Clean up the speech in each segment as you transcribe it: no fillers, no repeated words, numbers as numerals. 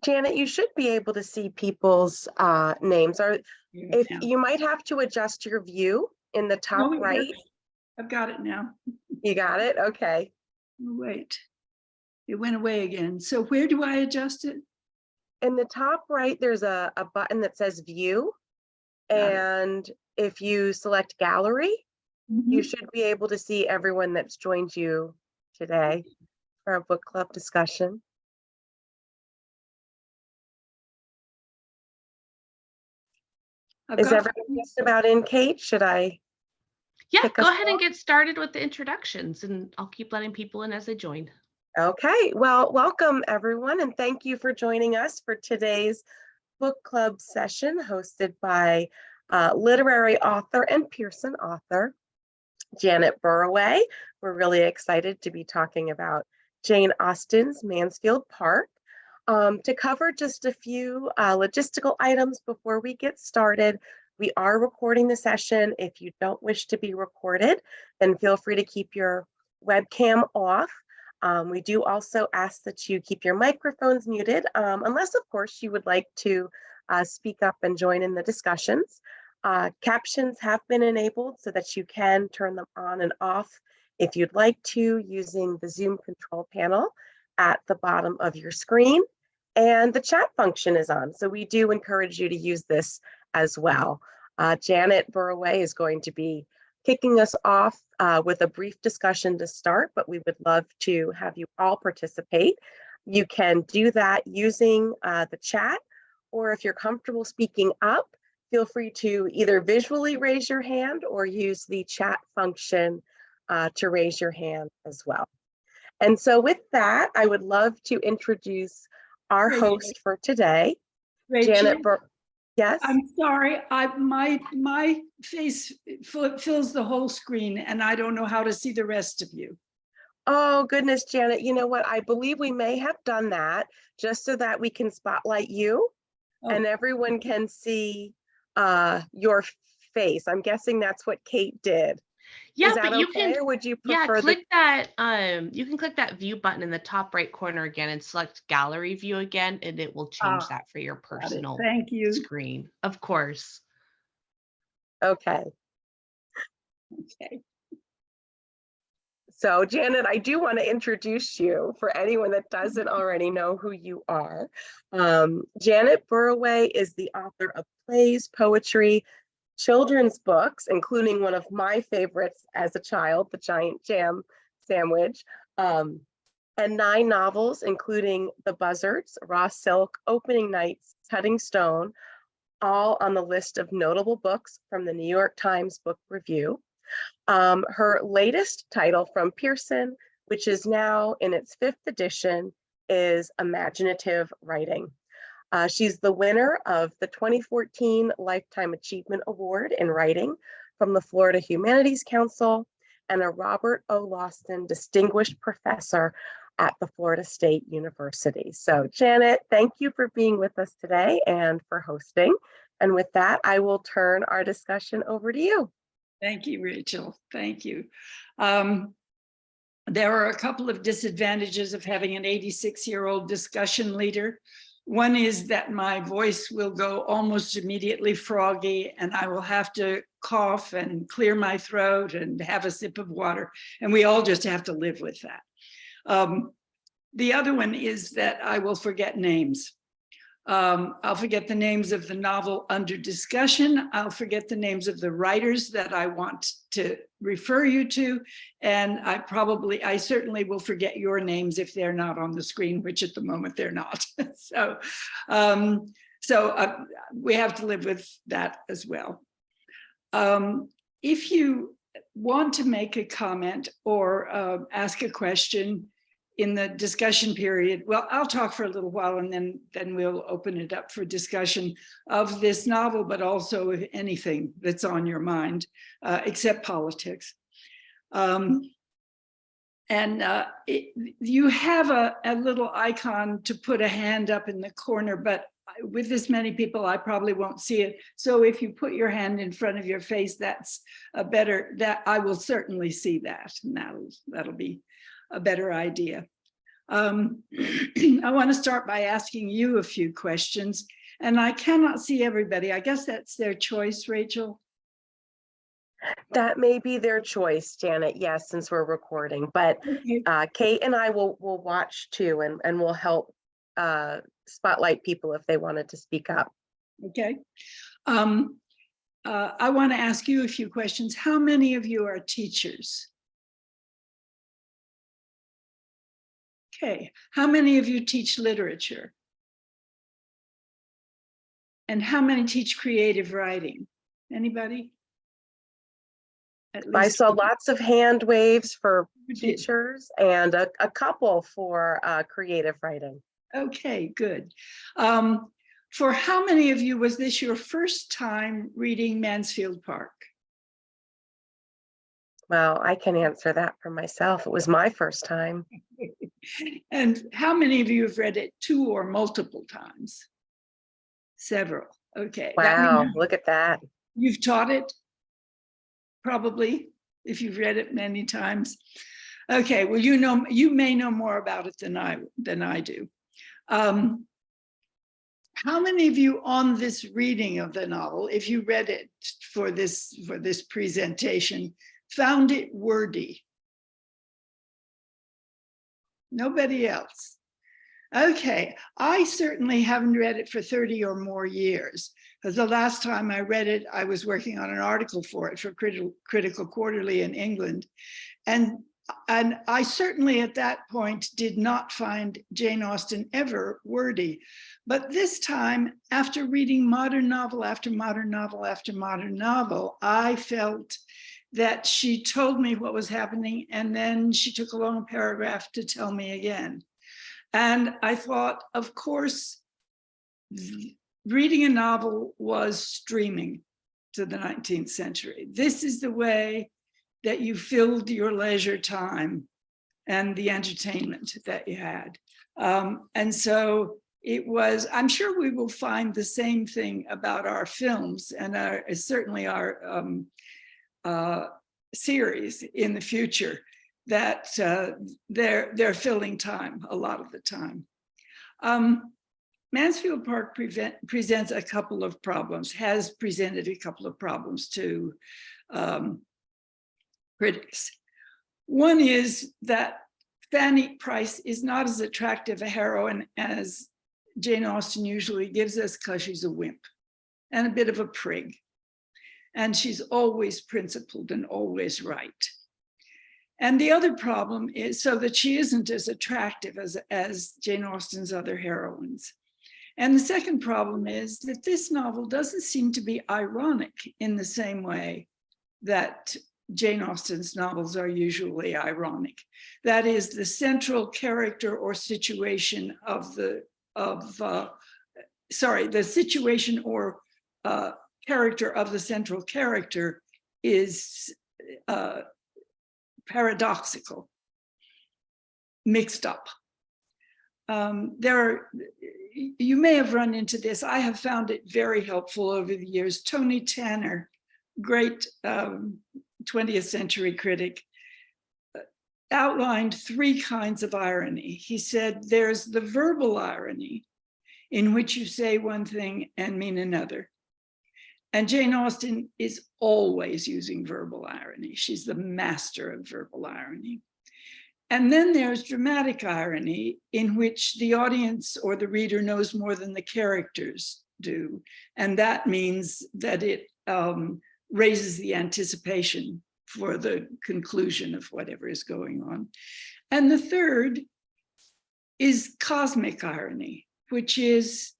Janet, you should be able to see people's names. If now. you might have to adjust your view in the top Oh, right. yes. I've got it now. You got it? Okay. Oh, wait, it went away again. So where do I adjust it? In the top right, there's a button that says view. Got it. And if you select gallery, you Mhm. should be able to see everyone that's joined you today for our book club discussion. Is everyone just about in, Kate? Should I? Yeah, go ahead and get started with the introductions, and I'll keep letting people in as they join. Okay, well, welcome everyone, and thank you for joining us for today's book club session hosted by literary author and Pearson author, Janet Burroway. We're really excited to be talking about Jane Austen's Mansfield Park. To cover just a few logistical items before we get started, we are recording the session. If you don't wish to be recorded, then feel free to keep your webcam off. We do also ask that you keep your microphones muted, unless, of course, you would like to speak up and join in the discussions. Captions have been enabled so that you can turn them on and off if you'd like to, using the Zoom control panel at the bottom of your screen. And the chat function is on, so we do encourage you to use this as well. Janet Burroway is going to be kicking us off with a brief discussion to start, but we would love to have you all participate. You can do that using the chat, or if you're comfortable speaking up, feel free to either visually raise your hand or use the chat function to raise your hand as well. And so with that, I would love to introduce our host for today, Janet Burroway. Yes. I'm sorry. My face fills the whole screen, and I don't know how to see the rest of you. Oh, goodness, Janet. You know what? I believe we may have done that just so that we can spotlight you and everyone can see your face. I'm guessing that's what Kate did. Yeah, Is that but you okay, can, or would you prefer click that, you can click that view button in the top right corner again and select gallery view again, and it will change that for your personal Thank you. screen. Of course. Okay. Okay. So Janet, I do want to introduce you for anyone that doesn't already know who you are. Janet Burroway is the author of plays, poetry, children's books, including one of my favorites as a child, The Giant Jam Sandwich, and 9 novels, including The Buzzards, Raw Silk, Opening Nights, Cutting Stone, all on the list of notable books from the New York Times Book Review. Her latest title from Pearson, which is now in its 5th edition, is Imaginative Writing. She's the winner of the 2014 Lifetime Achievement Award in Writing from the Florida Humanities Council and a Robert O. Lawson Distinguished Professor at the Florida State University. So Janet, thank you for being with us today and for hosting. And with that, I will turn our discussion over to you. Thank you, Rachel. Thank you. There are a couple of disadvantages of having an 86-year-old discussion leader. One is that my voice will go almost immediately froggy, and I will have to cough and clear my throat and have a sip of water, and we all just have to live with that. The other one is that I will forget names. I'll forget the names of the novel under discussion. I'll forget the names of the writers that I want to refer you to. And I certainly will forget your names if they're not on the screen, which at the moment they're not. So we have to live with that as well. If you want to make a comment or ask a question in the discussion period, well, I'll talk for a little while and then we'll open it up for discussion of this novel, but also anything that's on your mind, except politics. You have a little icon to put a hand up in the corner, but with this many people, I probably won't see it. So if you put your hand in front of your face, that's that I will certainly see that, and that'll be a better idea. I want to start by asking you a few questions, and I cannot see everybody. I guess that's their choice, Rachel. That may be their choice, Janet, yes, since we're recording, but Okay. Kate and I will watch too, and we'll help spotlight people if they wanted to speak up. Okay. I want to ask you a few questions. How many of you are teachers? Okay. How many of you teach literature? And how many teach creative writing? Anybody? At I least saw lots of hand waves for you did. teachers and a couple for creative writing. Okay, good. For how many of you was this your first time reading Mansfield Park? Well, I can answer that for myself. It was my first time. And how many of you have read it 2 or multiple times? Several. Okay. That Wow, means look at that. you've taught it, probably, if you've read it many times. Okay, well, you may know more about it than I do. How many of you on this reading of the novel, if you read it for this presentation, found it wordy? Nobody else. Okay, I certainly haven't read it for 30 or more years, because the last time I read it, I was working on an article for it for Critical Quarterly in England. And I certainly at that point did not find Jane Austen ever wordy. But this time, after reading modern novel after modern novel after modern novel, I felt that she told me what was happening, and then she took a long paragraph to tell me again. And I thought, of course, reading a novel was streaming to the 19th century. This is the way that you filled your leisure time and the entertainment that you had. And so it was, I'm sure we will find the same thing about our films and certainly our series in the future, that they're filling time a lot of the time. Mansfield Park presents a couple of problems, has presented a couple of problems to critics. One is that Fanny Price is not as attractive a heroine as Jane Austen usually gives us, because she's a wimp and a bit of a prig. And she's always principled and always right. And the other problem is so that she isn't as attractive as Jane Austen's other heroines. And the second problem is that this novel doesn't seem to be ironic in the same way that Jane Austen's novels are usually ironic. That is, the central character or situation of the situation or character of the central character is paradoxical, mixed up. You may have run into this. I have found it very helpful over the years. Tony Tanner, great 20th century critic, outlined 3 kinds of irony. He said there's the verbal irony, in which you say one thing and mean another. And Jane Austen is always using verbal irony. She's the master of verbal irony. And then there's dramatic irony, in which the audience or the reader knows more than the characters do. And that means that it raises the anticipation for the conclusion of whatever is going on. And the third is cosmic irony, which is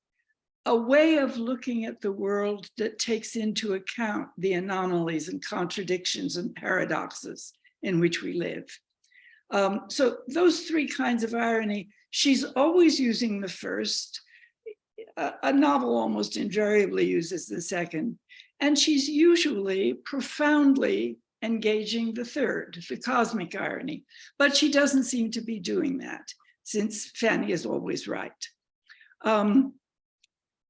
a way of looking at the world that takes into account the anomalies and contradictions and paradoxes in which we live. So those 3 kinds of irony, she's always using the first. A novel almost invariably uses the second. And she's usually profoundly engaging the third, the cosmic irony. But she doesn't seem to be doing that, since Fanny is always right.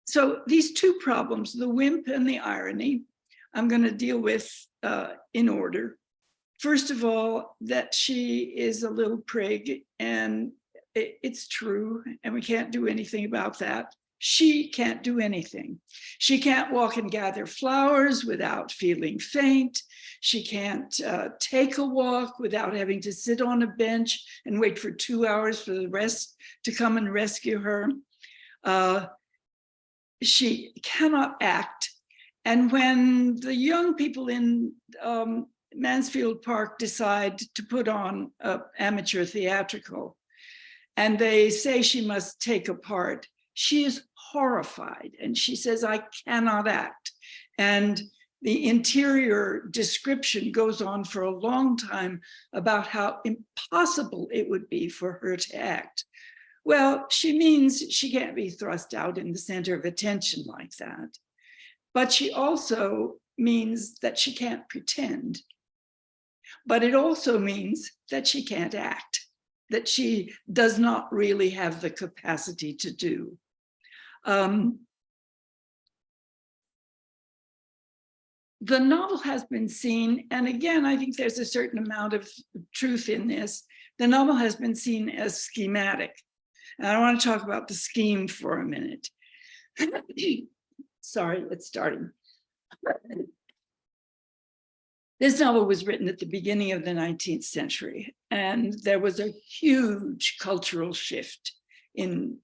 So these 2 problems, the wimp and the irony, I'm going to deal with in order. First of all, that she is a little prig, and it's true, and we can't do anything about that. She can't do anything. She can't walk and gather flowers without feeling faint. She can't take a walk without having to sit on a bench and wait for 2 hours for the rest to come and rescue her. She cannot act. And when the young people in Mansfield Park decide to put on an amateur theatrical, and they say she must take a part, she is horrified, and she says, I cannot act. And the interior description goes on for a long time about how impossible it would be for her to act. Well, she means she can't be thrust out in the center of attention like that. But she also means that she can't pretend. But it also means that she can't act, that she does not really have the capacity to do. The novel has been seen, and again, I think there's a certain amount of truth in this. The novel has been seen as schematic. And I want to talk about the scheme for a minute. Sorry, it's starting. This novel was written at the beginning of the 19th century, and there was a huge cultural shift in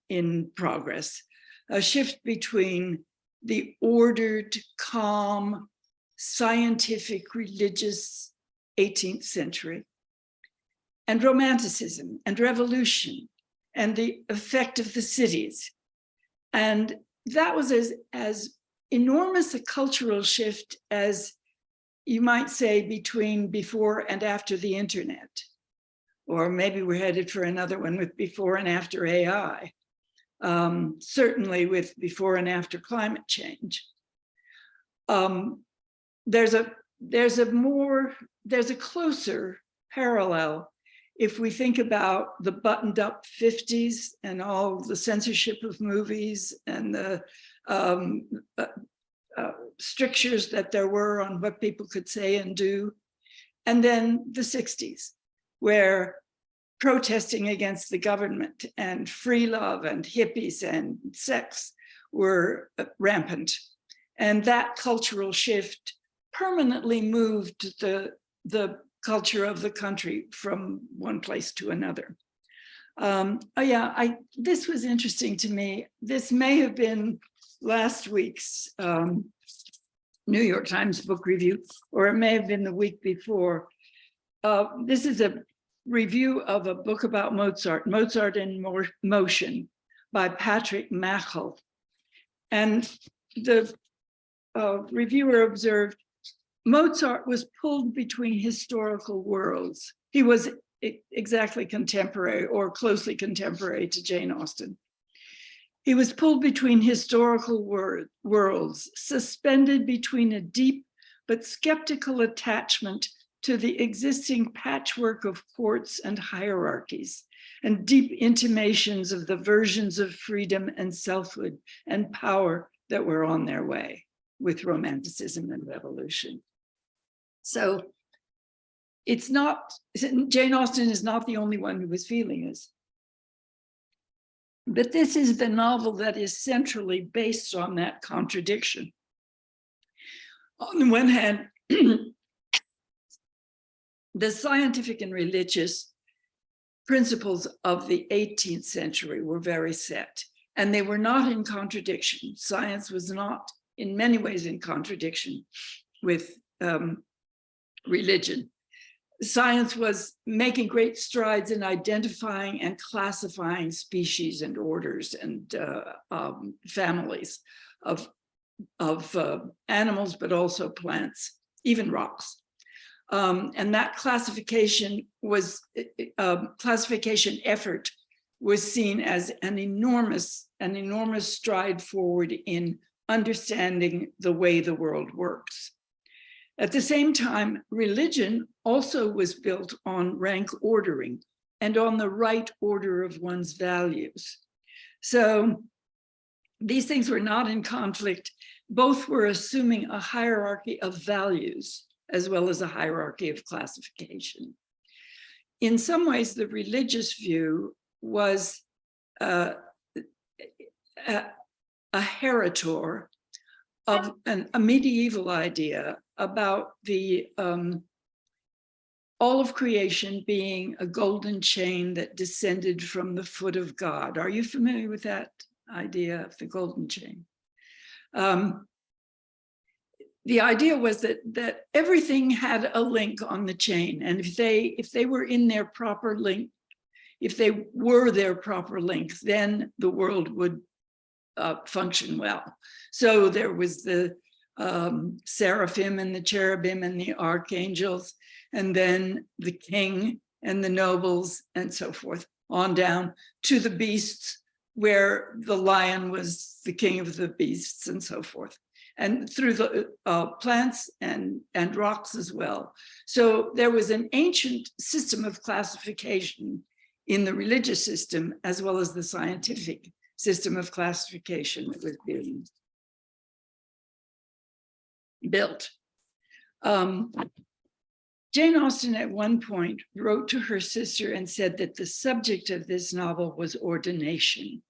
progress, a shift between the ordered, calm, scientific, religious 18th century and Romanticism and revolution and the effect of the cities. And that was as enormous a cultural shift as you might say between before and after the internet. Or maybe we're headed for another one with before and after AI. Certainly with before and after climate change. There's a closer parallel if we think about the buttoned up 50s and all the censorship of movies and the strictures that there were on what people could say and do. And then the 60s, where protesting against the government and free love and hippies and sex were rampant. And that cultural shift permanently moved the culture of the country from one place to another. This was interesting to me. This may have been last week's New York Times book review, or it may have been the week before. This is a review of a book about Mozart, Mozart in Motion, by Patrick Machel. And the reviewer observed, Mozart was pulled between historical worlds. He was exactly contemporary or closely contemporary to Jane Austen. He was pulled between historical worlds, suspended between a deep but skeptical attachment to the existing patchwork of courts and hierarchies, and deep intimations of the versions of freedom and selfhood and power that were on their way with Romanticism and revolution. So it's not, Jane Austen is not the only one who was feeling this. But this is the novel that is centrally based on that contradiction. On the one hand, the scientific and religious principles of the 18th century were very set, and they were not in contradiction. Science was not in many ways in contradiction with religion. Science was making great strides in identifying and classifying species and orders and families of animals, but also plants, even rocks. And that classification effort was seen as an enormous stride forward in understanding the way the world works. At the same time, religion also was built on rank ordering and on the right order of one's values. So these things were not in conflict. Both were assuming a hierarchy of values as well as a hierarchy of classification. In some ways, the religious view was a heritor of a medieval idea about the all of creation being a golden chain that descended from the foot of God. Are you familiar with that idea of the golden chain? The idea was that everything had a link on the chain, and if they were in their proper link, if they were their proper link, then the world would function well. So there was the seraphim and the cherubim and the archangels, and then the king and the nobles and so forth, on down to the beasts, where the lion was the king of the beasts and so forth, and through the plants and rocks as well. So there was an ancient system of classification in the religious system, as well as the scientific system of classification that was being built. Jane Austen at one point wrote to her sister and said that the subject of this novel was ordination.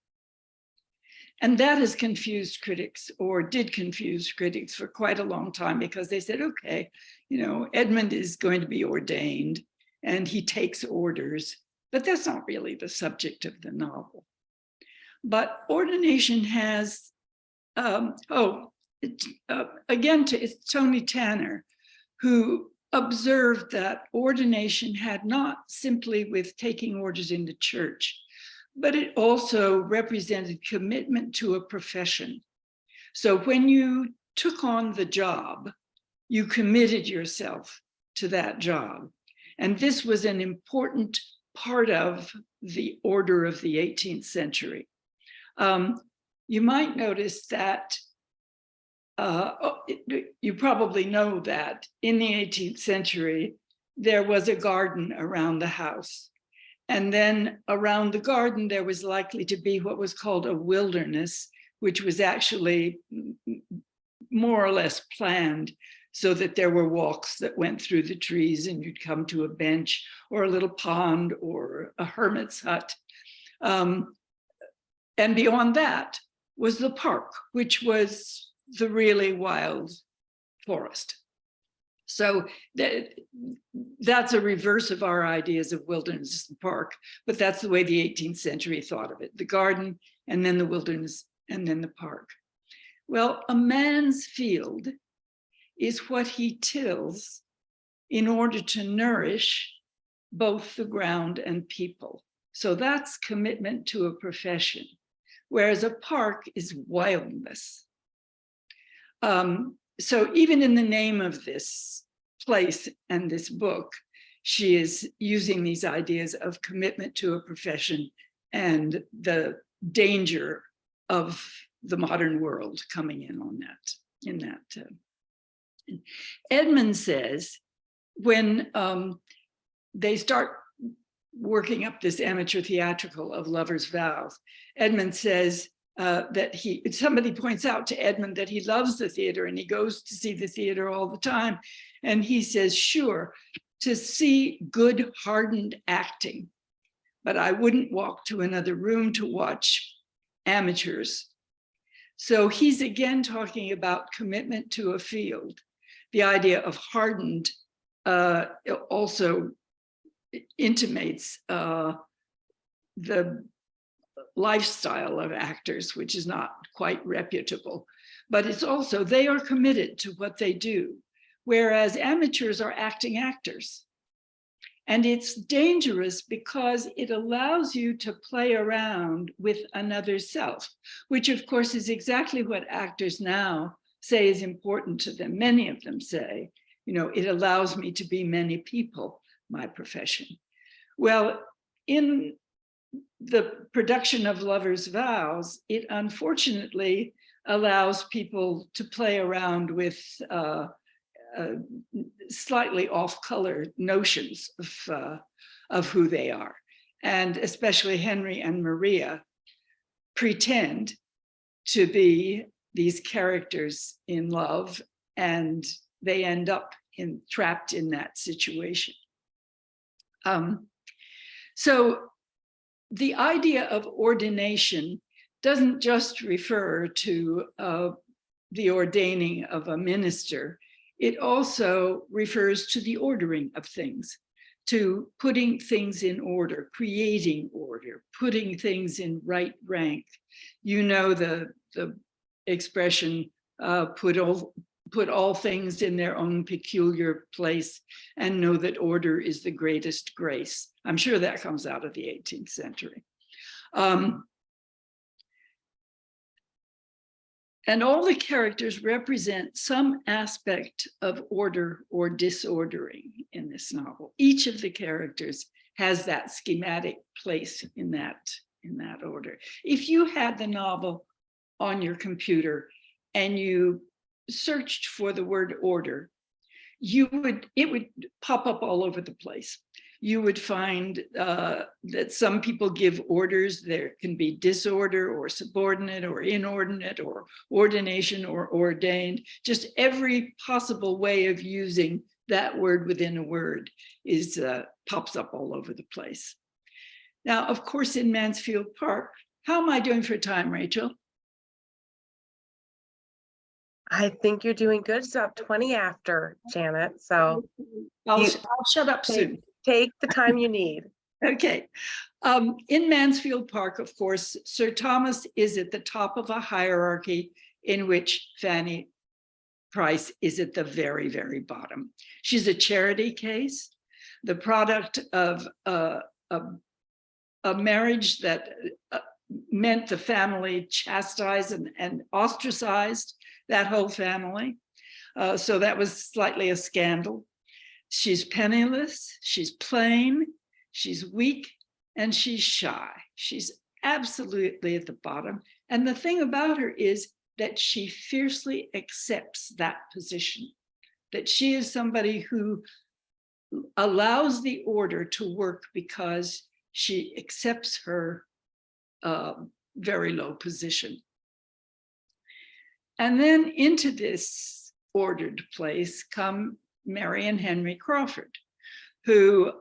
And that has confused critics, or did confuse critics, for quite a long time, because they said, okay, Edmund is going to be ordained and he takes orders, but that's not really the subject of the novel. But ordination has, again, it's Tony Tanner, who observed that ordination had not simply with taking orders in the church, but it also represented commitment to a profession. So when you took on the job, you committed yourself to that job. And this was an important part of the order of the 18th century. You might notice that you probably know that in the 18th century, there was a garden around the house. And then around the garden, there was likely to be what was called a wilderness, which was actually more or less planned so that there were walks that went through the trees and you'd come to a bench or a little pond or a hermit's hut. And beyond that was the park, which was the really wild forest. So that's a reverse of our ideas of wilderness and park, but that's the way the 18th century thought of it: the garden, and then the wilderness, and then the park. Well, a man's field is what he tills in order to nourish both the ground and people. So that's commitment to a profession, whereas a park is wildness. So even in the name of this place and this book, she is using these ideas of commitment to a profession and the danger of the modern world coming in on that. Edmund says, when they start working up this amateur theatrical of Lovers' Vows, Edmund says, that somebody points out to Edmund that he loves the theater and he goes to see the theater all the time. And he says, sure, to see good hardened acting, but I wouldn't walk to another room to watch amateurs. So he's again talking about commitment to a field. The idea of hardened also intimates the lifestyle of actors, which is not quite reputable, but it's also, they are committed to what they do, whereas amateurs are acting actors. And it's dangerous because it allows you to play around with another self, which of course is exactly what actors now say is important to them. Many of them say, it allows me to be many people, my profession. Well, in the production of Lovers' Vows, it unfortunately allows people to play around with slightly off-color notions of who they are. And especially Henry and Maria pretend to be these characters in love, and they end up trapped in that situation. So the idea of ordination doesn't just refer to the ordaining of a minister. It also refers to the ordering of things, to putting things in order, creating order, putting things in right rank. You know the expression, put all things in their own peculiar place and know that order is the greatest grace. I'm sure that comes out of the 18th century. And all the characters represent some aspect of order or disordering in this novel. Each of the characters has that schematic place in that order. If you had the novel on your computer and you searched for the word order, it would pop up all over the place. You would find that some people give orders. There can be disorder or subordinate or inordinate or ordination or ordained. Just every possible way of using that word within a word pops up all over the place. Now, of course, in Mansfield Park, how am I doing for time, Rachel? I think you're doing good. It's about 20 after, Janet. So I'll shut up soon. Take the time you need. Okay. In Mansfield Park, of course, Sir Thomas is at the top of a hierarchy in which Fanny Price is at the very, very bottom. She's a charity case, the product of a marriage that meant the family chastised and ostracized that whole family. So that was slightly a scandal. She's penniless, she's plain, she's weak, and she's shy. She's absolutely at the bottom. And the thing about her is that she fiercely accepts that position, that she is somebody who allows the order to work because she accepts her very low position. And then into this ordered place come Mary and Henry Crawford, who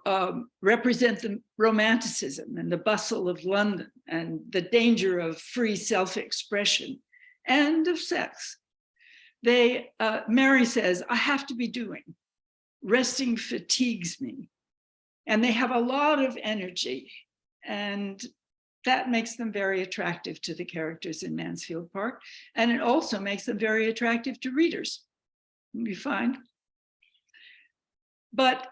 represent the romanticism and the bustle of London and the danger of free self-expression and of sex. Mary says, I have to be doing. Resting fatigues me. And they have a lot of energy, and that makes them very attractive to the characters in Mansfield Park. And it also makes them very attractive to readers, you find. But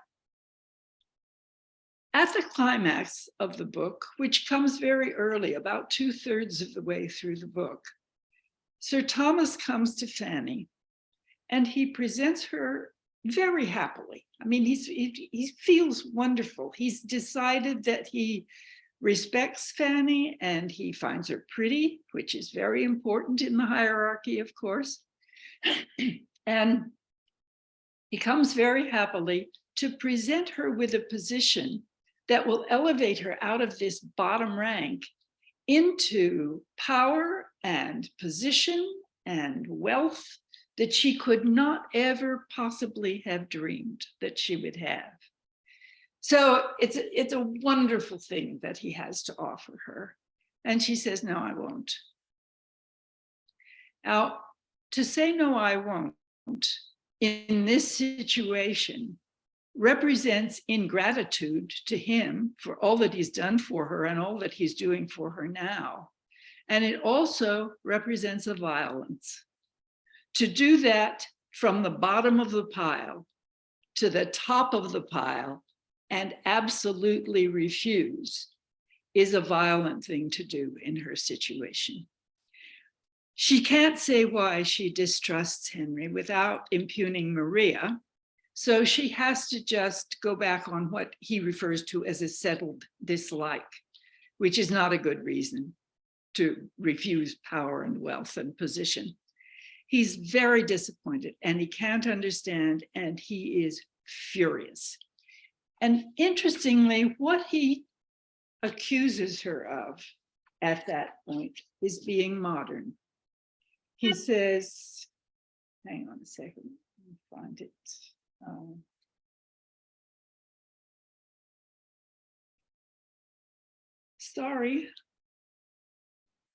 at the climax of the book, which comes very early, about 2/3 of the way through the book, Sir Thomas comes to Fanny and he presents her very happily. I mean, he feels wonderful. He's decided that he respects Fanny and he finds her pretty, which is very important in the hierarchy, of course. And he comes very happily to present her with a position that will elevate her out of this bottom rank into power and position and wealth that she could not ever possibly have dreamed that she would have. So it's a wonderful thing that he has to offer her. And she says, no, I won't. Now, to say no, I won't, in this situation represents ingratitude to him for all that he's done for her and all that he's doing for her now. And it also represents a violence. To do that from the bottom of the pile to the top of the pile and absolutely refuse is a violent thing to do in her situation. She can't say why she distrusts Henry without impugning Maria. So she has to just go back on what he refers to as a settled dislike, which is not a good reason to refuse power and wealth and position. He's very disappointed and he can't understand, and he is furious. And interestingly, what he accuses her of at that point is being modern. He says, hang on a second, let me find it. Sorry.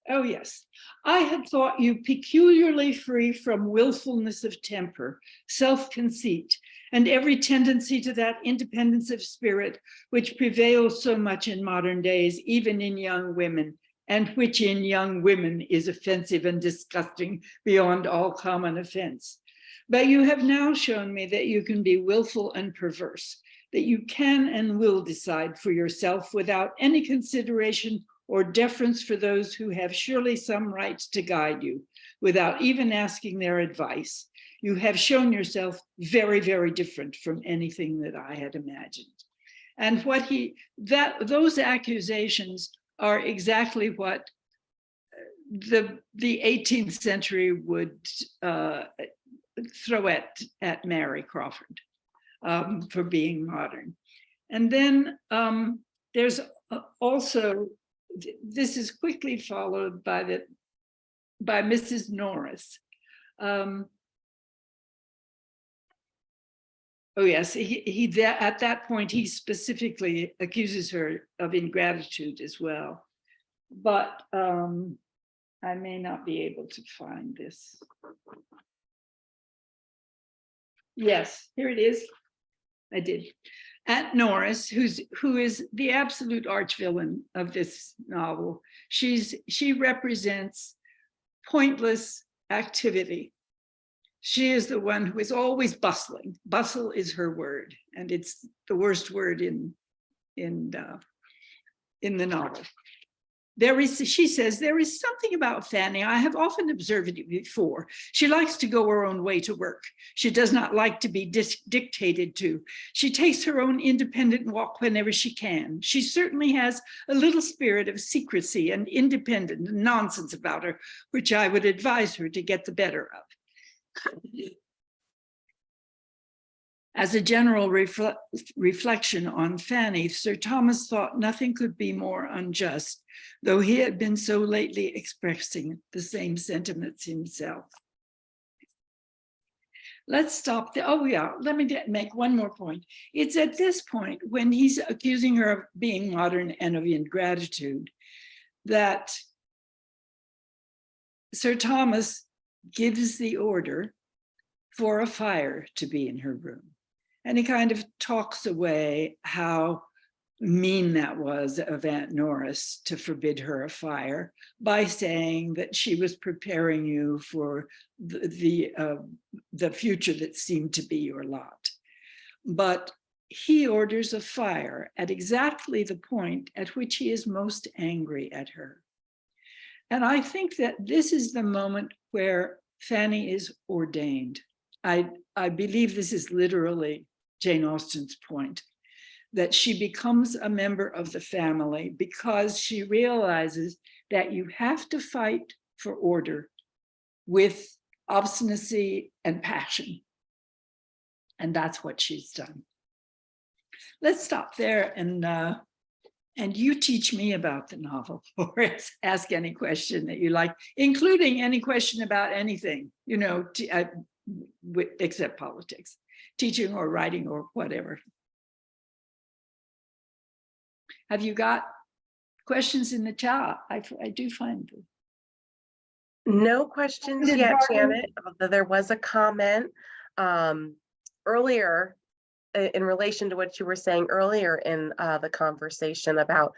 Oh, yes. I had thought you peculiarly free from willfulness of temper, self-conceit, and every tendency to that independence of spirit which prevails so much in modern days, even in young women, and which in young women is offensive and disgusting beyond all common offense. But you have now shown me that you can be willful and perverse, that you can and will decide for yourself without any consideration or deference for those who have surely some right to guide you, without even asking their advice. You have shown yourself very, very different from anything that I had imagined. And those accusations are exactly what the 18th century would throw at Mary Crawford for being modern. And then there's also, this is quickly followed by Mrs. Norris. Oh yes, at that point he specifically accuses her of ingratitude as well. But I may not be able to find this. Yes, here it is. I did. Aunt Norris, who is the absolute arch villain of this novel, she represents pointless activity. She is the one who is always bustling. Bustle is her word, and it's the worst word in the novel. She says, there is something about Fanny. I have often observed it before. She likes to go her own way to work. She does not like to be dictated to. She takes her own independent walk whenever she can. She certainly has a little spirit of secrecy and independent nonsense about her, which I would advise her to get the better of. As a general reflection on Fanny, Sir Thomas thought nothing could be more unjust, though he had been so lately expressing the same sentiments himself. Let's stop there. Oh yeah, let me make one more point. It's at this point, when he's accusing her of being modern and of ingratitude, that Sir Thomas gives the order for a fire to be in her room. And he kind of talks away how mean that was of Aunt Norris to forbid her a fire by saying that she was preparing you for the future that seemed to be your lot. But he orders a fire at exactly the point at which he is most angry at her. And I think that this is the moment where Fanny is ordained. I believe this is literally Jane Austen's point, that she becomes a member of the family because she realizes that you have to fight for order with obstinacy and passion. And that's what she's done. Let's stop there and you teach me about the novel, or ask any question that you like, including any question about anything, you know, except politics, teaching or writing or whatever. Have you got questions in the chat? I do find them. No questions yet, Janet, although there was a comment earlier in relation to what you were saying earlier in the conversation about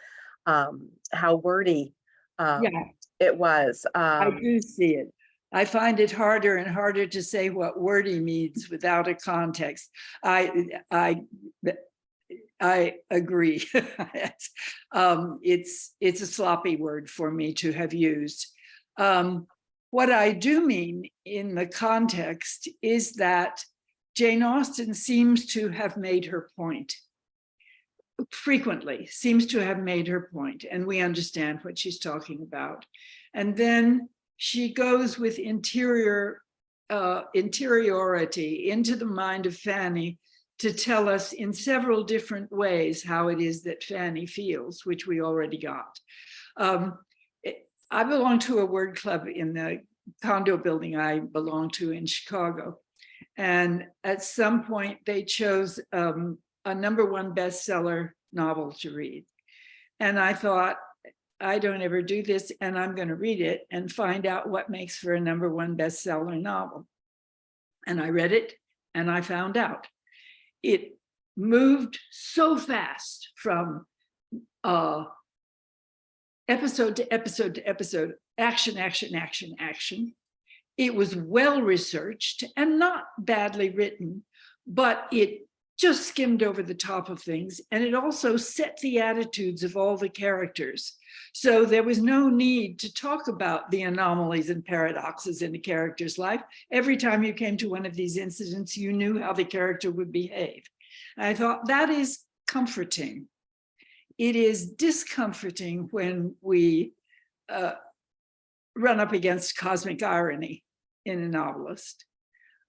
how wordy it was. I do see it. I find it harder and harder to say what wordy means without a context. I agree. It's a sloppy word for me to have used. What I do mean in the context is that Jane Austen seems to have made her point. Frequently seems to have made her point, and we understand what she's talking about. And then she goes with interiority into the mind of Fanny to tell us in several different ways how it is that Fanny feels, which we already got. I belong to a word club in the condo building I belong to in Chicago. And at some point they chose a #1 bestseller novel to read. And I thought, I don't ever do this, and I'm going to read it and find out what makes for a #1 bestseller novel. And I read it, and I found out it moved so fast from episode to episode to episode, action, action, action, action. It was well researched and not badly written, but it just skimmed over the top of things. And it also set the attitudes of all the characters. So there was no need to talk about the anomalies and paradoxes in a character's life. Every time you came to one of these incidents, you knew how the character would behave. And I thought that is comforting. It is discomforting when we run up against cosmic irony in a novelist.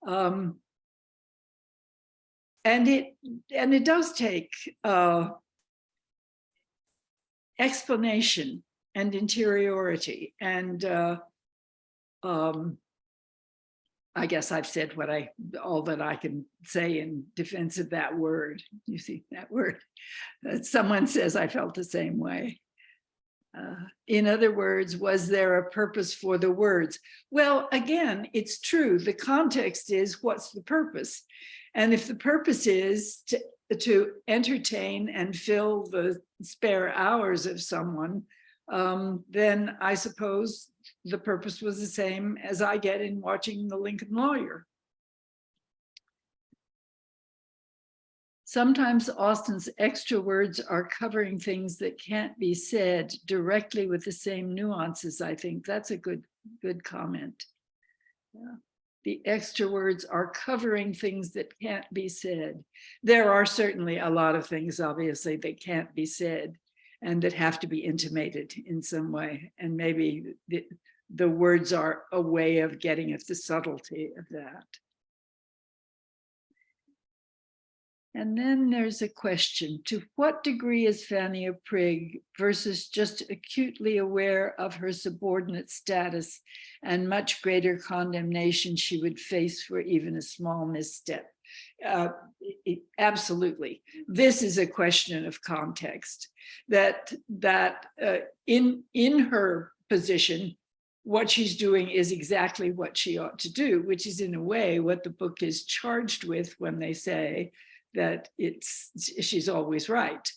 And it does take explanation and interiority. And I guess I've said all that I can say in defense of that word. You see that word? Someone says I felt the same way. In other words, was there a purpose for the words? Well, again, it's true. The context is, what's the purpose? And if the purpose is to entertain and fill the spare hours of someone, then I suppose the purpose was the same as I get in watching The Lincoln Lawyer. Sometimes Austen's extra words are covering things that can't be said directly with the same nuances, I think. That's a good comment. Yeah. The extra words are covering things that can't be said. There are certainly a lot of things, obviously, that can't be said and that have to be intimated in some way. And maybe the words are a way of getting at the subtlety of that. And then there's a question: to what degree is Fanny a prig versus just acutely aware of her subordinate status and much greater condemnation she would face for even a small misstep? Absolutely. This is a question of context, that in her position, what she's doing is exactly what she ought to do, which is in a way what the book is charged with when they say that she's always right.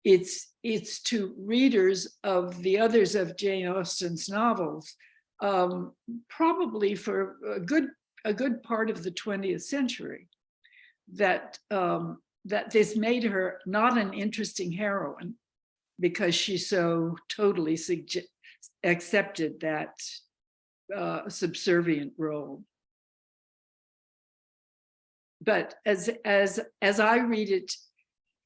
It's to readers of the others of Jane Austen's novels, probably for a good part of the 20th century, that this made her not an interesting heroine because she so totally accepted that subservient role. But as I read it,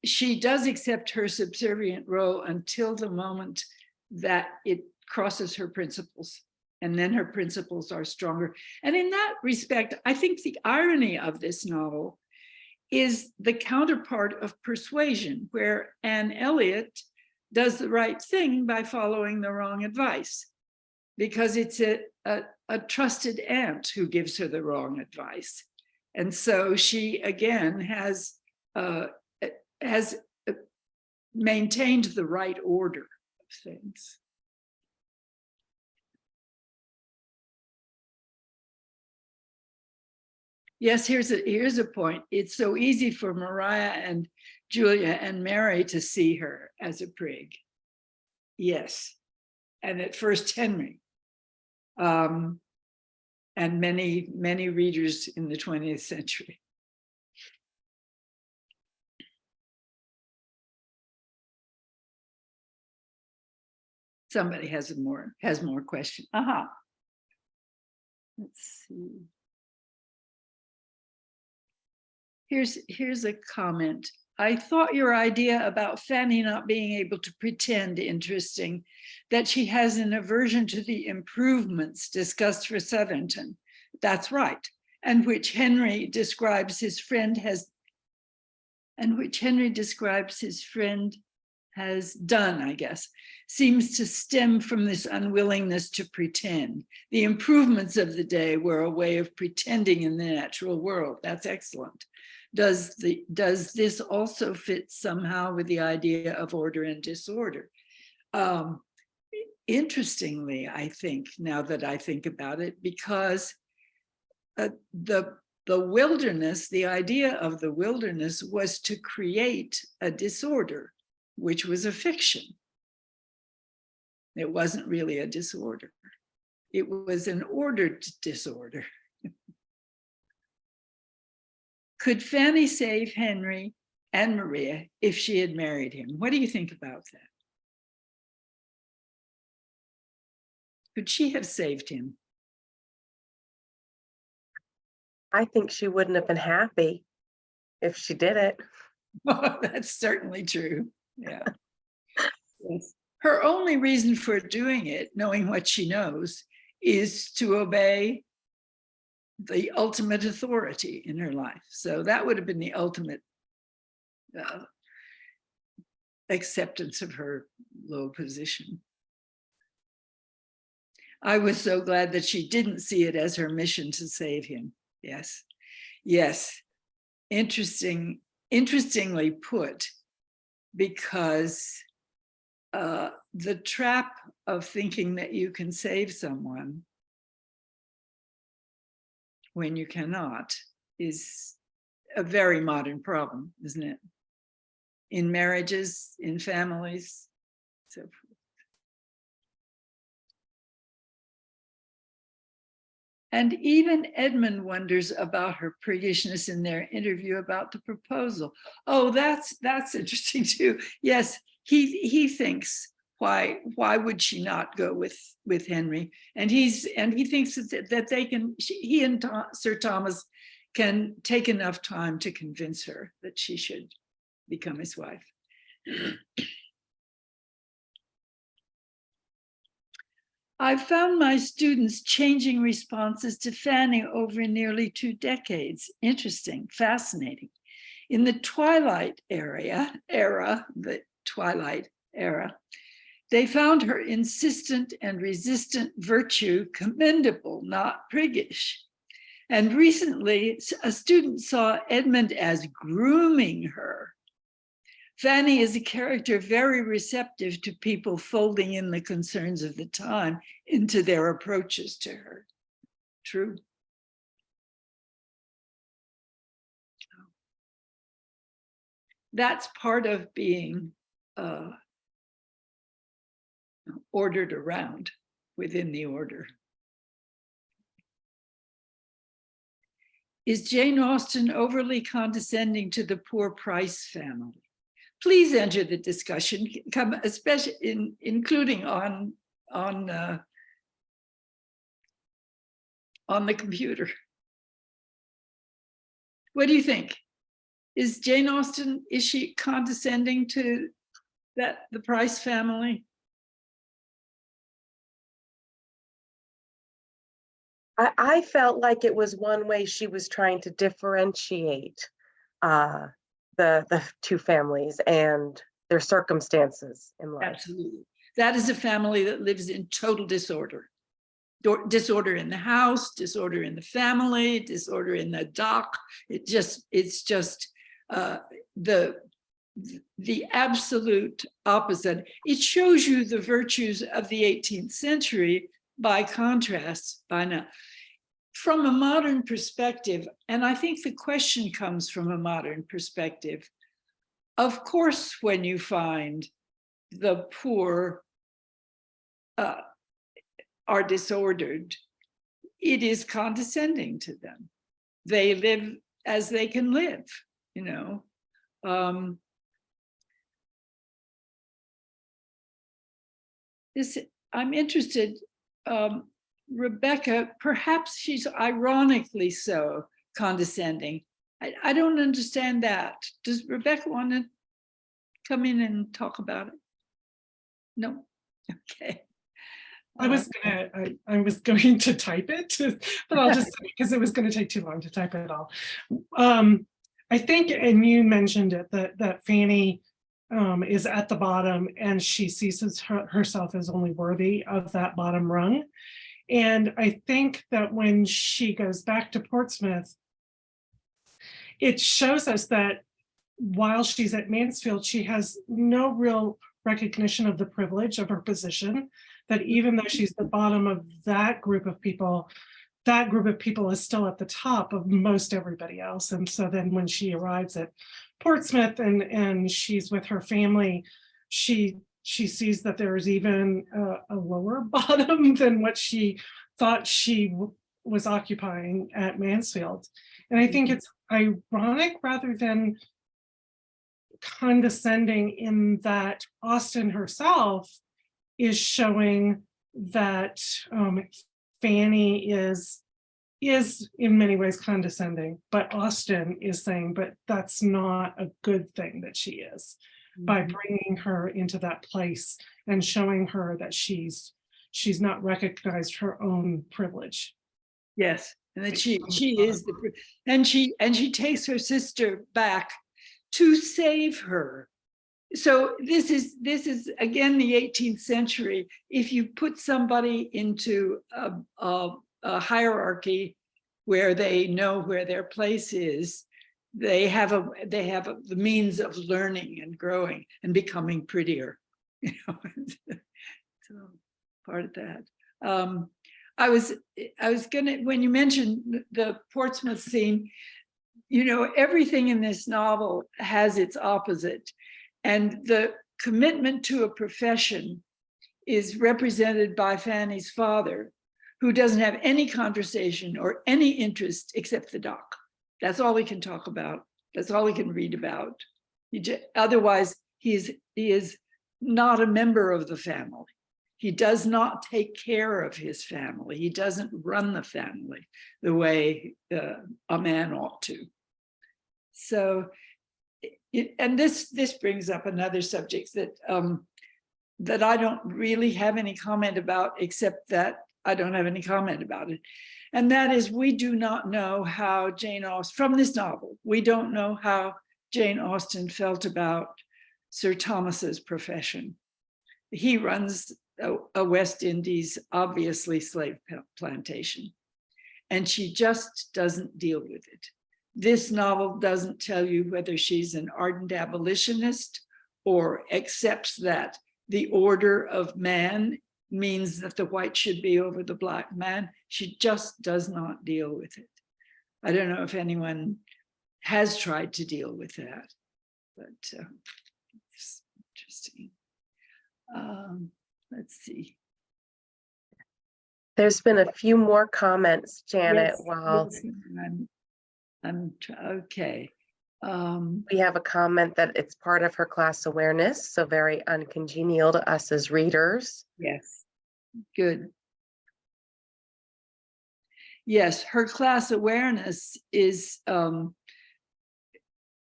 she does accept her subservient role until the moment that it crosses her principles. And then her principles are stronger. And in that respect, I think the irony of this novel is the counterpart of Persuasion, where Anne Elliot does the right thing by following the wrong advice, because it's a trusted aunt who gives her the wrong advice. And so she, again, has maintained the right order of things. Yes, here's a point. It's so easy for Mariah and Julia and Mary to see her as a prig. Yes. And at first Henry. And many, many readers in the 20th century. Somebody has more question. Let's see. Here's a comment. I thought your idea about Fanny not being able to pretend interesting, that she has an aversion to the improvements discussed for Southington. That's right. And which Henry describes his friend has done, I guess, seems to stem from this unwillingness to pretend. The improvements of the day were a way of pretending in the natural world. That's excellent. Does this also fit somehow with the idea of order and disorder? Interestingly, I think, now that I think about it, because the wilderness, the idea of the wilderness was to create a disorder, which was a fiction. It wasn't really a disorder. It was an ordered disorder. Could Fanny save Henry and Maria if she had married him? What do you think about that? Could she have saved him? I think she wouldn't have been happy if she did it. Oh, that's certainly true. Yeah. Yes. Her only reason for doing it, knowing what she knows, is to obey the ultimate authority in her life. So that would have been the ultimate acceptance of her low position. I was so glad that she didn't see it as her mission to save him. Yes, yes. Interestingly put, because the trap of thinking that you can save someone when you cannot is a very modern problem, isn't it? In marriages, in families, so forth. And even Edmund wonders about her priggishness in their interview about the proposal. Oh, that's interesting too. Yes, he thinks, why would she not go with Henry? And he thinks that they can, he and Sir Thomas can take enough time to convince her that she should become his wife. I've found my students changing responses to Fanny over nearly 2 decades. Interesting, fascinating. In the Twilight era, they found her insistent and resistant virtue commendable, not priggish. And recently, a student saw Edmund as grooming her. Fanny is a character very receptive to people folding in the concerns of the time into their approaches to her. True. That's part of being ordered around within the order. Is Jane Austen overly condescending to the poor Price family? Please enter the discussion, especially including on the computer. What do you think? Is Jane Austen, is she condescending to the Price family? I felt like it was one way she was trying to differentiate the two families and their circumstances in life. Absolutely. That is a family that lives in total disorder. Disorder in the house, disorder in the family, disorder in the dock. It's just the absolute opposite. It shows you the virtues of the 18th century by contrast by now. From a modern perspective, and I think the question comes from a modern perspective, of course, when you find the poor are disordered, it is condescending to them. They live as they can live, you know. I'm interested, Rebecca, perhaps she's ironically so condescending. I don't understand that. Does Rebecca want to come in and talk about it? No? Okay. I was going to type it, but I'll just, because it was going to take too long to type it all. I think, and you mentioned it, that Fanny is at the bottom and she sees herself as only worthy of that bottom rung. And I think that when she goes back to Portsmouth, it shows us that while she's at Mansfield, she has no real recognition of the privilege of her position, that even though she's the bottom of that group of people is still at the top of most everybody else. And so then when she arrives at Portsmouth and she's with her family, she sees that there is even a lower bottom than what she thought she was occupying at Mansfield. And I think it's ironic rather than condescending, in that Austen herself is showing that Fanny is in many ways condescending, but Austen is saying, but that's not a good thing that she is, by bringing her into that place and showing her that she's not recognized her own privilege. Yes, and that she is and she takes her sister back to save her. So this is again the 18th century. If you put somebody into a hierarchy where they know where their place is, they have the means of learning and growing and becoming prettier. You know, so part of that. I was gonna, when you mentioned the Portsmouth scene, you know, everything in this novel has its opposite, and the commitment to a profession is represented by Fanny's father, who doesn't have any conversation or any interest except the dock. That's all we can talk about. That's all we can read about. Otherwise, he is not a member of the family. He does not take care of his family. He doesn't run the family the way a man ought to. So, and this brings up another subject that that I don't really have any comment about, except that I don't have any comment about it. And that is, we do not know how Jane Austen, from this novel, we don't know how Jane Austen felt about Sir Thomas's profession. He runs a West Indies, obviously slave plantation, and she just doesn't deal with it. This novel doesn't tell you whether she's an ardent abolitionist or accepts that the order of man means that the white should be over the black man. She just does not deal with it. I don't know if anyone has tried to deal with that, but it's interesting. Let's see. There's been a few more comments, Janet, Yes, while yes, I'm okay. we have a comment that it's part of her class awareness, so very uncongenial to us as readers. Yes, good. Yes, her class awareness is an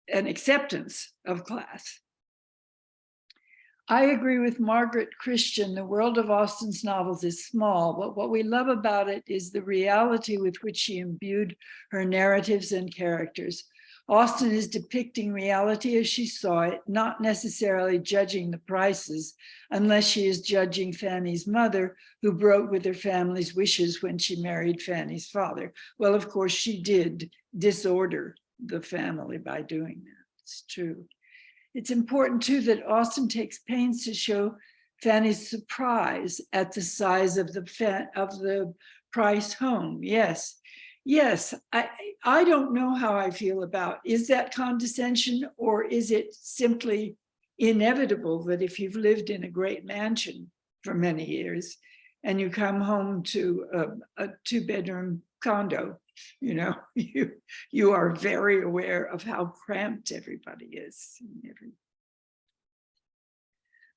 acceptance of class. I agree with Margaret Christian. The world of Austen's novels is small, but what we love about it is the reality with which she imbued her narratives and characters. Austen is depicting reality as she saw it, not necessarily judging the prices, unless she is judging Fanny's mother, who broke with her family's wishes when she married Fanny's father. Well, of course, she did disorder the family by doing that. It's true. It's important, too, that Austen takes pains to show Fanny's surprise at the size of the Price home. Yes, I don't know how I feel about, is that condescension, or is it simply inevitable that if you've lived in a great mansion for many years and you come home to a two-bedroom condo, you know, you are very aware of how cramped everybody is.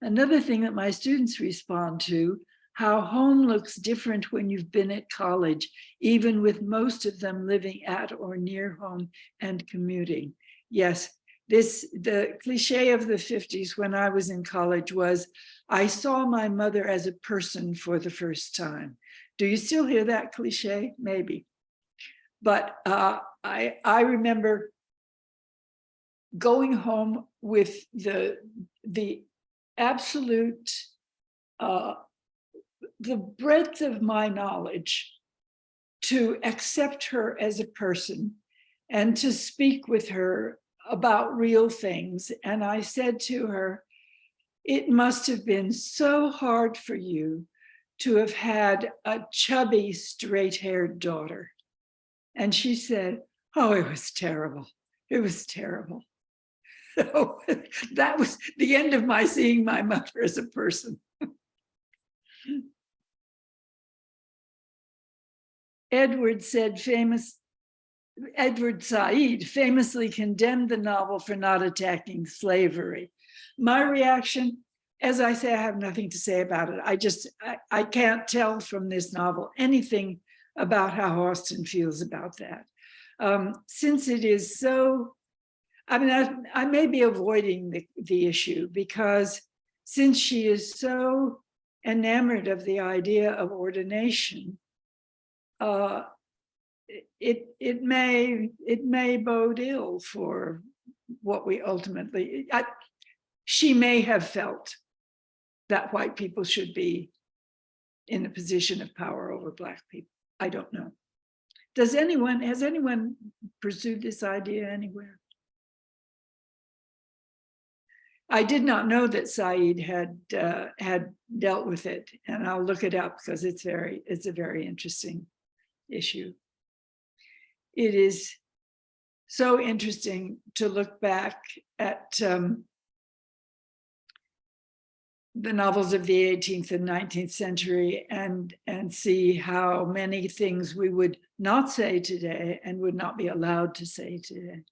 Another thing that my students respond to, how home looks different when you've been at college, even with most of them living at or near home and commuting. Yes, the cliche of the 50s when I was in college was, I saw my mother as a person for the first time. Do you still hear that cliche? Maybe. But I remember going home with the absolute, the breadth of my knowledge to accept her as a person and to speak with her about real things. And I said to her, it must have been so hard for you to have had a chubby, straight-haired daughter. And she said, oh, it was terrible. It was terrible. So that was the end of my seeing my mother as a person. Edward Said famously condemned the novel for not attacking slavery. My reaction, as I say, I have nothing to say about it. I can't tell from this novel anything about how Austen feels about that. Since it is so, I mean, I may be avoiding the issue because since she is so enamored of the idea of ordination, it may bode ill for what we ultimately. She may have felt that white people should be in a position of power over Black people. I don't know. Has anyone pursued this idea anywhere? I did not know that Said had dealt with it, and I'll look it up because it's a very interesting issue. It is so interesting to look back at the novels of the 18th and 19th century and see how many things we would not say today and would not be allowed to say today,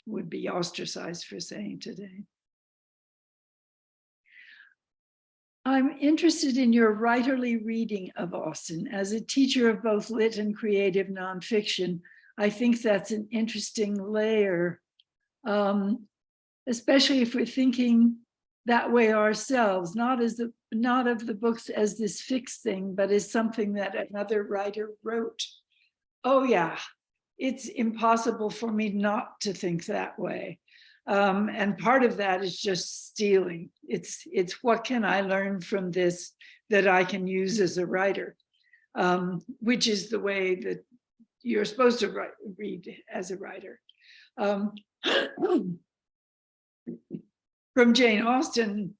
would be ostracized for saying today. I'm interested in your writerly reading of Austen. As a teacher of both lit and creative nonfiction, I think that's an interesting layer, especially if we're thinking that way ourselves, not of the books as this fixed thing, but as something that another writer wrote. Oh yeah, it's impossible for me not to think that way. And part of that is just stealing. It's what can I learn from this that I can use as a writer, which is the way that you're supposed to read as a writer. From Jane Austen,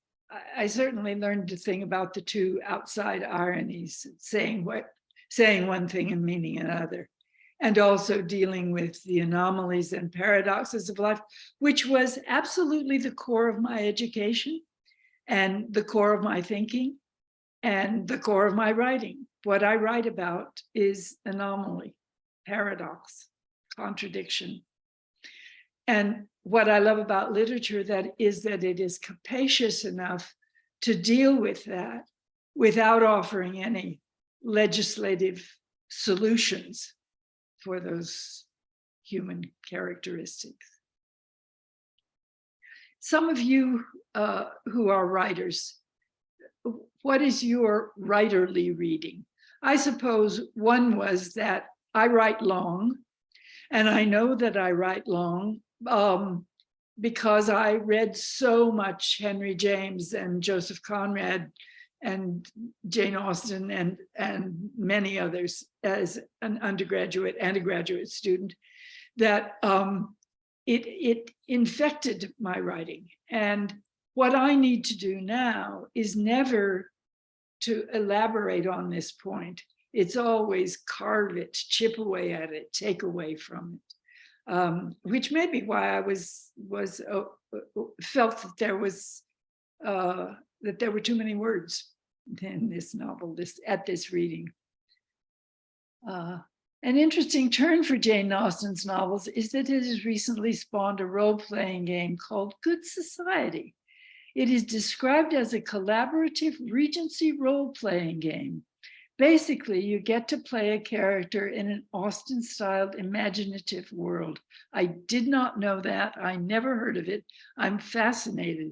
I certainly learned to think about the two outside ironies, saying one thing and meaning another, and also dealing with the anomalies and paradoxes of life, which was absolutely the core of my education and the core of my thinking and the core of my writing. What I write about is anomaly, paradox, contradiction. And what I love about literature is that it is capacious enough to deal with that without offering any legislative solutions for those human characteristics. Some of you who are writers, what is your writerly reading? I suppose one was that I write long, and I know that I write long because I read so much Henry James and Joseph Conrad and Jane Austen and many others as an undergraduate and a graduate student, that it infected my writing. And what I need to do now is never to elaborate on this point. It's always carve it, chip away at it, take away from it. Which may be why I felt that there were too many words in this novel, at this reading. An interesting turn for Jane Austen's novels is that it has recently spawned a role-playing game called Good Society. It is described as a collaborative Regency role-playing game. Basically, you get to play a character in an Austen-styled imaginative world. I did not know that. I never heard of it. I'm fascinated.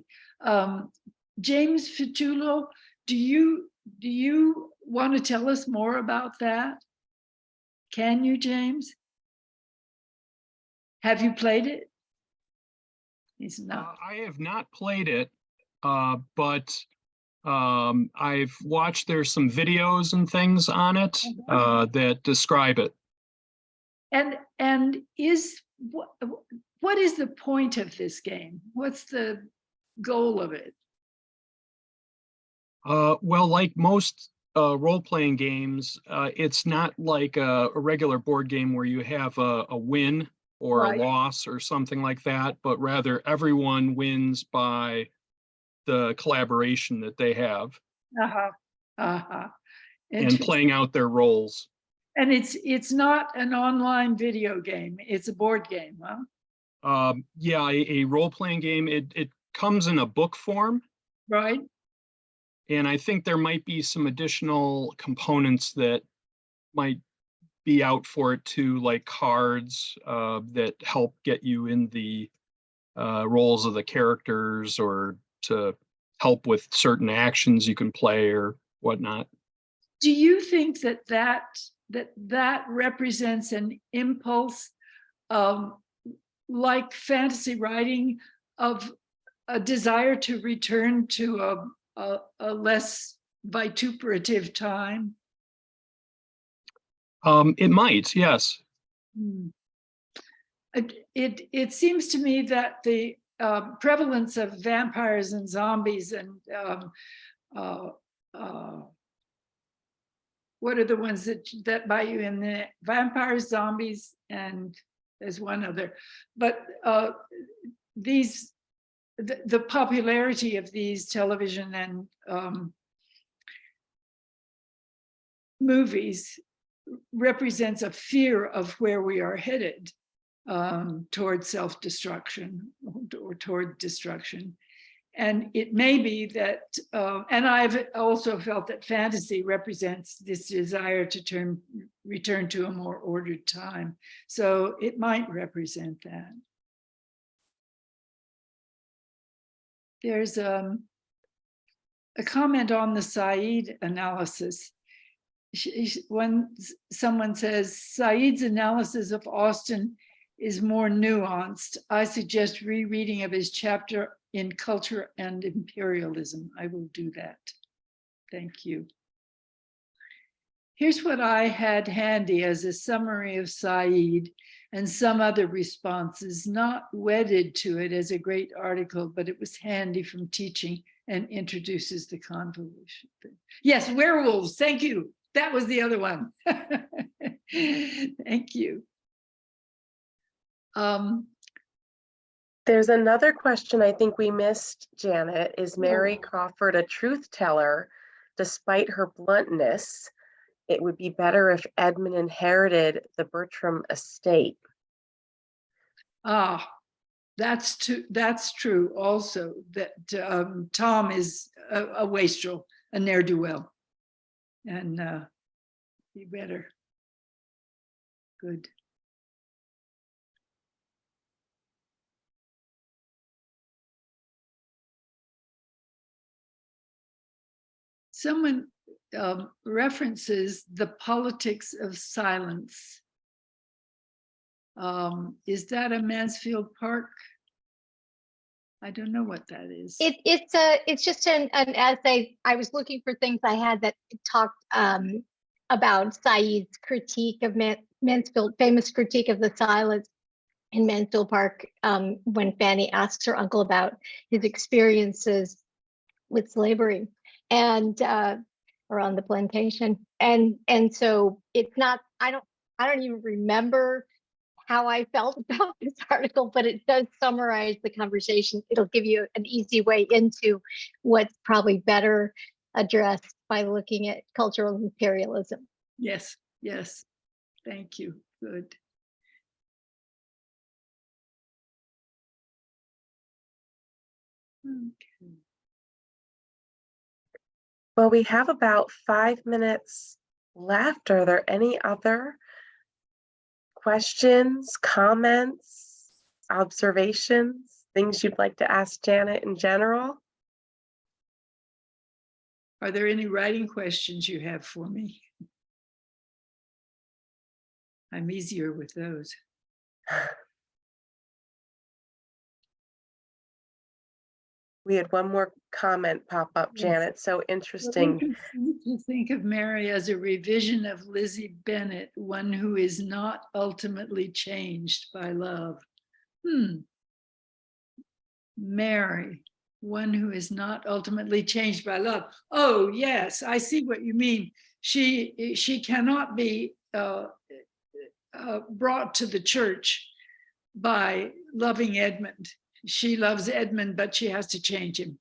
James Fitulo, do you want to tell us more about that? Can you, James? Have you played it? He's not. I have not played it, but I've watched, there's some videos and things on it that describe it. And what is the point of this game? What's the goal of it? Well, like most role-playing games, it's not like a regular board game where you have a win or Right. a loss or something like that, but rather everyone wins by the collaboration that they have Uh-huh. Uh-huh. and playing out their roles. And it's not an online video game. It's a board game, huh? Yeah, a role-playing game, it comes in a book form. Right? And I think there might be some additional components that might be out for it too, like cards that help get you in the roles of the characters or to help with certain actions you can play or whatnot. Do you think that represents an impulse, like fantasy writing, of a desire to return to a less vituperative time? It might, yes. It seems to me that the prevalence of vampires and zombies and what are the ones that bite you in the vampires, zombies, and there's one other, but the popularity of these television and movies represents a fear of where we are headed, toward self-destruction or toward destruction. And it may be that, and I've also felt that fantasy represents this desire to return to a more ordered time. So it might represent that. There's a comment on the Said analysis. When someone says Said's analysis of Austen is more nuanced, I suggest rereading of his chapter in Culture and Imperialism. I will do that. Thank you. Here's what I had handy as a summary of Said and some other responses, not wedded to it as a great article, but it was handy from teaching and introduces the convolution. Yes, werewolves, thank you. That was the other one. Thank you. There's another question I think we missed, Janet. Is Mary Crawford a truth teller despite her bluntness? It would be better if Edmund inherited the Bertram estate. That's true also, that Tom is a wastrel, a ne'er-do-well, and be better. Good. Someone references the politics of silence. Is that a Mansfield Park? I don't know what that is. It's just an essay. I was looking for things I had that talked about Said's critique of Mansfield, famous critique of the silence in Mansfield Park, when Fanny asks her uncle about his experiences with slavery and or on the plantation, and so it's not. I don't even remember how I felt about this article, but it does summarize the conversation. It'll give you an easy way into what's probably better addressed by looking at cultural imperialism. Yes, yes. Thank you. Good. Okay. Well, we have about 5 minutes left. Are there any other questions, comments, observations, things you'd like to ask Janet in general? Are there any writing questions you have for me? I'm easier with those. We had one more comment pop up, Janet. So interesting. To think of Mary as a revision of Lizzie Bennet, one who is not ultimately changed by love. Mary. one who is not ultimately changed by love. Oh, yes, I see what you mean. She cannot be brought to the church by loving Edmund. She loves Edmund, but she has to change him.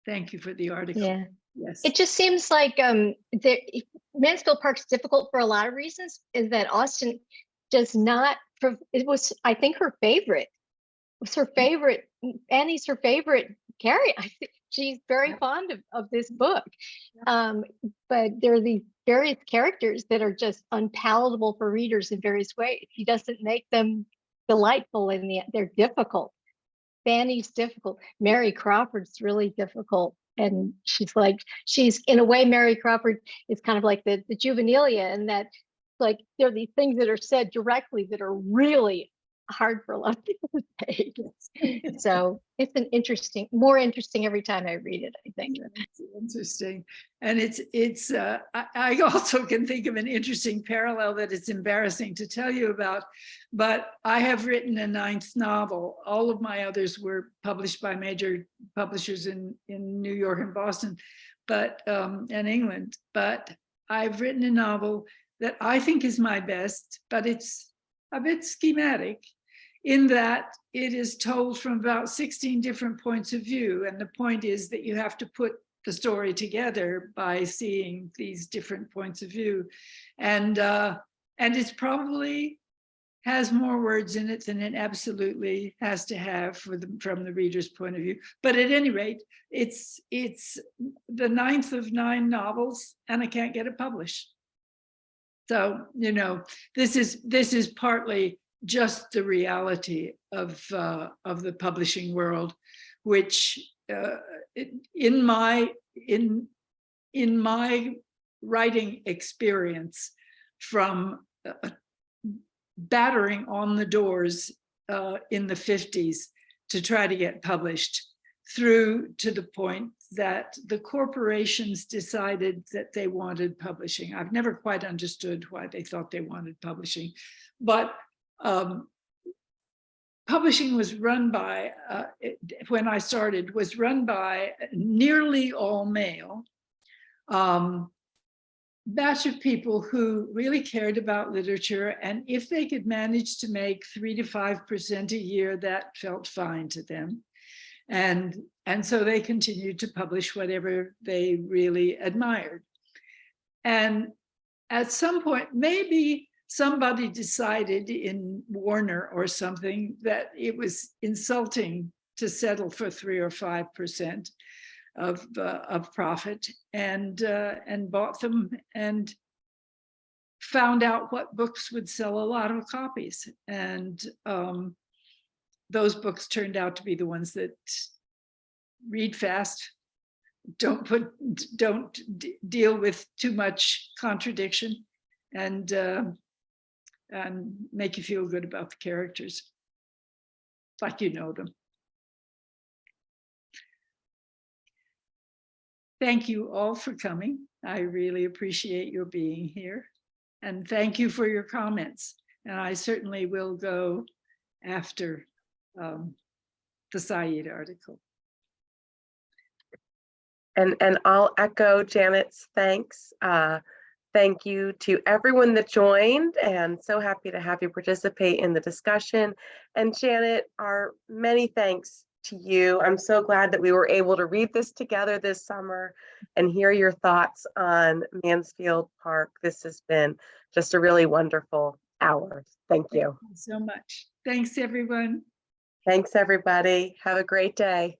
Thank you for the article. Yeah. Yes. It just seems like Mansfield Park's difficult for a lot of reasons. Is that Austen does not? It was, I think, her favorite. It was her favorite. Annie's her favorite character. I think she's very fond of this book. But there are these various characters that are just unpalatable for readers in various ways. He doesn't make them delightful in the end. They're difficult. Fanny's difficult. Mary Crawford's really difficult. And she's in a way, Mary Crawford is kind of like the juvenilia, in that like there are these things that are said directly that are really hard for a lot of people to take. So it's more interesting every time I read it, I think. It's interesting. And I also can think of an interesting parallel that it's embarrassing to tell you about, but I have written a 9th novel. All of my others were published by major publishers in New York and Boston, and England. But I've written a novel that I think is my best, but it's a bit schematic, in that it is told from about 16 different points of view. And the point is that you have to put the story together by seeing these different points of view. And it's probably has more words in it than it absolutely has to have from the reader's point of view. But at any rate, it's the 9th of 9 novels, and I can't get it published. So, this is partly just the reality of the publishing world, which in my writing experience, from battering on the doors in the 50s to try to get published, through to the point that the corporations decided that they wanted publishing. I've never quite understood why they thought they wanted publishing, but publishing was run by, when I started, was run by nearly all male batch of people who really cared about literature, and if they could manage to make 3 to 5% a year, that felt fine to them. And so they continued to publish whatever they really admired. And at some point, maybe somebody decided in Warner or something that it was insulting to settle for 3 or 5% of profit, and bought them, and found out what books would sell a lot of copies. And those books turned out to be the ones that read fast, don't deal with too much contradiction, and make you feel good about the characters, like you know them. Thank you all for coming. I really appreciate your being here. And thank you for your comments. And I certainly will go after the Said article. And I'll echo Janet's thanks. Thank you to everyone that joined, and so happy to have you participate in the discussion. And Janet, our many thanks to you. I'm so glad that we were able to read this together this summer and hear your thoughts on Mansfield Park. This has been just a really wonderful hour. Thank you. Thank you so much. Thanks, everyone. Thanks, everybody. Have a great day.